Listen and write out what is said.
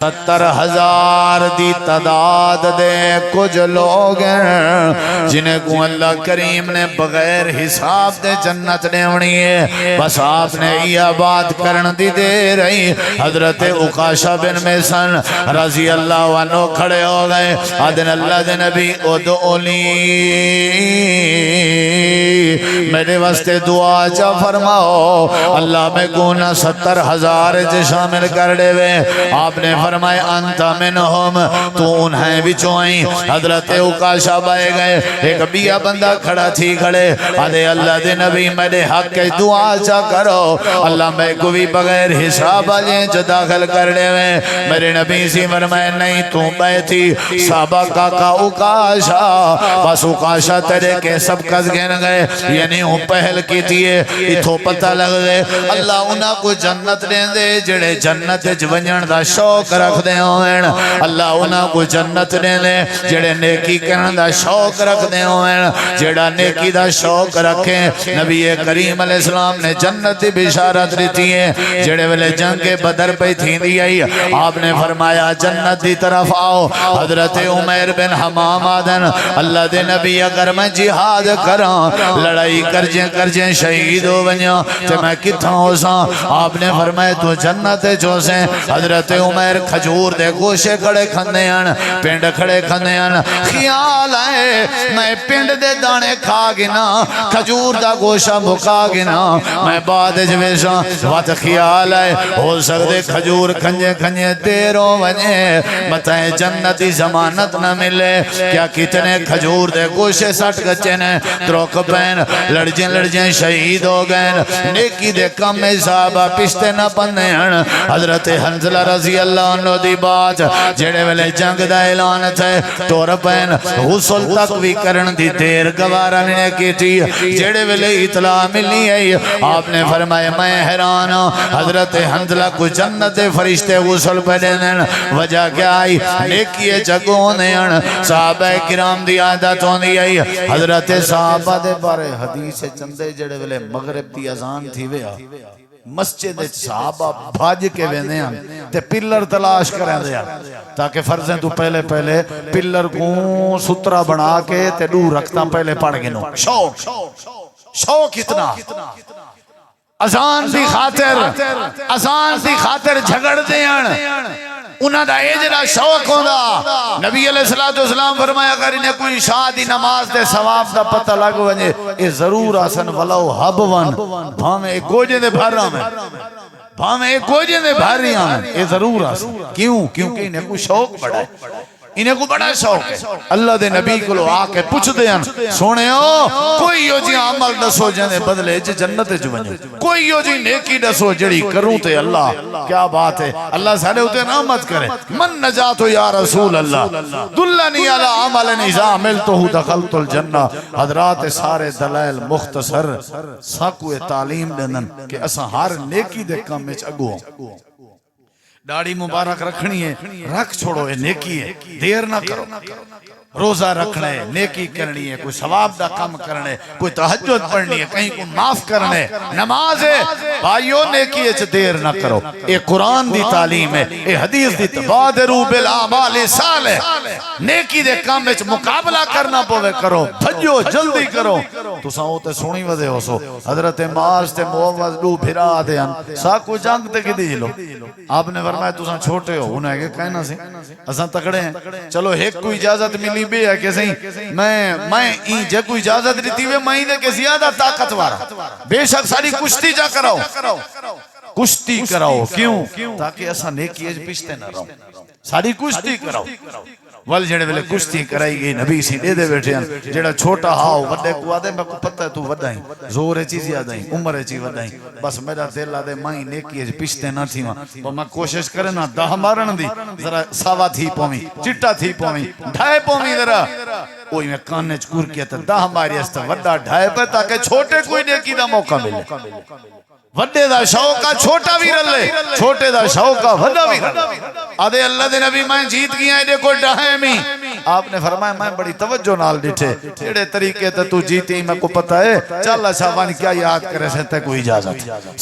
70,000 دی تعداد دے کچھ لوگ ہیں جنہیں کو اللہ کریم نے بغیر حساب دے جنت دیونی ہے، بس آپ نے یہ بات کرن دی دے رہی۔ حضرت عکاشہ بن محصن رضی اللہ عنہ کھڑے ہو گئے، آدن اللہ دے نبی ادعولی میرے واسطے دعا چا فرماؤ، اللہ میں گونا 70,000 جے شامل کر دے وے۔ آپ نے فرمائے انت منہم، تو انہیں بھی چوئیں۔ حضرت عکاشہ بائے گئے، ایک بیہ بندہ کھڑا تھی کھڑے، آدھے اللہ دے نبی میرے حق کے دعا چا کرو، اللہ میں کو بھی بغیر حساب آجیں جو داخل کر لے میں۔ میرے نبی سی فرمائے نہیں تو بیٹھی صحابہ کا عکاشہ، بس عکاشہ تیرے کے سب کس گھن گئے، یعنی ہوں پہل کی تیئے اتھو پتہ لگ گئے اللہ انہاں کو جنت دیں دے جڑے جنت جونجن دا شوق رکھ دے ہوئیں، اللہ انہاں کو جنت دیں دے جڑے نیکی کرن دا شوق رکھ دے ہوئیں، جڑا نیکی دا شوق رکھیں۔ نبی کریم علیہ السلام نے جنت دی بشارت دیتی ہے، جڑے ویلے جنگ بدر پہ تھی دی آئی، آپ نے فرمایا جنت دی طرف آؤ۔ حضرت عمیر بن حمام آدن اللہ دے نبی اگر میں جہاد کراں لڑائی کرجیں شہید ہو بنیا تے میں کتھاں ہو ساں، آپ نے فرمایا تو جنت جو سے۔ حضرت عمیر کھجور دے گوشے کھڑے کھندے ہیں، پینڈ کھڑے کھندے ہیں، خیال آئے میں پینڈ دے دانے کھا گنا کھجور دا گوشہ بھکا گنا میں بعد جویشاں، وقت خیال آئے ہو سکتے کھجور کھنجے دیروں بنے بتائیں جنتی ضمانت نہ ملے، کیا کتنے کھجور دے گوشے سٹ گچے نے تروک پین لڑجیں شہید ہو گئے، نیکی دے کم میں صحابہ پشتے نہ پندے ہیں۔ حضرت حنزلہ رضی اللہ عنہ دی بات جڑے ویلے جنگ دا اعلان تھے تور پین غسل تک بھی کرن دی دیر گوارا نے کی تھی، جڑے ویلے اطلاع ملی ہے آپ نے فرمایا میں حیران ہوں حضرت حنزلہ کو جنت فرشتے غسل پہ دینے وجہ کیا آئی نیکی جگوں نے صحابہ کرام دی عادت ہوندی آئی۔ حضرت صحابہ دے بارے حدیث چندے جڑے ویلے مغرب دی اذان تھی ویا مسجد صحابہ بھاج کے ویندے ہیں تے پلر تلاش کریں دے تاکہ فرضیں تو پہلے پلر کو سترہ بنا کے تے دور رکھتا پہلے پڑھ گنو۔ شوق اتنا اذان دی خاطر جھگڑ دے انہاں دا ایجرا شوق ہوندا۔ نبی علیہ السلام فرمایا اگر انہیں کوئی شادی نماز دے ثواب دا پتہ لگ ونجے اے ضرور آسن ولو حبون بھامے ایک گوجے دے بھاری آمیں اے ضرور آسن۔ کیونکہ انہیں کوئی شوق بڑا ہے، انہیں کو بڑا شوق ہے۔ اللہ دے نبی کو لو آکے پوچھ دے ہیں سونے ہو کوئی یو جی عمل دسو جنے بدلے جے جنت جو بنجو، کوئی یو جی نیکی دسو جڑی کروں تے اللہ کیا بات ہے، اللہ سارے ہوتے نامت کرے من نجاتو یا رسول اللہ دلنی علی عمل اذا عملتو دخلت الجنہ۔ حضرات سارے دلائل مختصر ساکوے تعلیم دنن کہ اسا ہر نیکی دے کام میں اگو داڑھی مبارک رکھنی ہے رکھ چھوڑو ہے نیکی ہے، دیر نہ کرو، روزہ رکھنا ہے نیکی کرنی ہے، کوئی ثواب دا کام کرنا ہے، کوئی تہجد پڑھنی ہے، کہیں کو معاف کرنا ہے، نماز ہے بھائیو نیکی ہے دیر نہ کرو۔ اے قرآن دی تعلیم ہے، اے حدیث دی بادروا بالاعمال صالح نیکی دے کام وچ مقابلہ کرنا پوے کرو، بھجو جلدی کرو۔ تو ساں ہوتے سنی ودے ہو سو حضرت معاذ تے معوذ دو بھرا دے ہیں ساکو جنگ تے کی دی لو، آپ نے فرمایا تو ساں چھوٹے ہو انہیں کہ کہنا سی اساں تکڑے ہیں، چلو ایک کوئی اجازت ملی بے ہے کہ سہیں میں این جے کوئی اجازت دیتی ہوئے میں انہیں کہ زیادہ طاقت وارا بے شک ساری کشتی جا کراؤ، کشتی کراؤ کیوں تاکہ اساں نیکی اج پشتے نہ رہو، ساری کشتی کراؤ۔ ول جڑے ویلے کشتی کرائی گئی نبی سی دے بیٹھے ہیں جڑا چھوٹا ہاؤ وڈے کو آدھے میں کو پتہ ہے تو وڈا ہی زور چیزی آدھائی عمر چیز وڈا ہی بس میرا دل آدھے مائیں نیکی اج پشتے نہ تھی تو میں کوشش کرے نا دہ مارن دی ذرا ساوا تھی پومی چٹا تھی پومی ڈھائے پومی ذرا اوہی میں کانے چکور کیا تھا دہ ماری استا وڈا ڈھائے پہ تاکہ چھوٹے کوئی نیکی دا موقع ملے، وڈے دا شوقہ چھوٹا بھی رلے، چھوٹے دا شوقہ وڈا بھی رلے۔ آدھے اللہ دے نبی میں جیت گیا ہے دیکھو ڈھائمی، آپ نے فرمایا میں بڑی توجہ نال ڈٹھے جڑے طریقے تے تو جیتی میں کو پتہ ہے چل اچھا وان کیا یاد کرے سے تے کوئی اجازت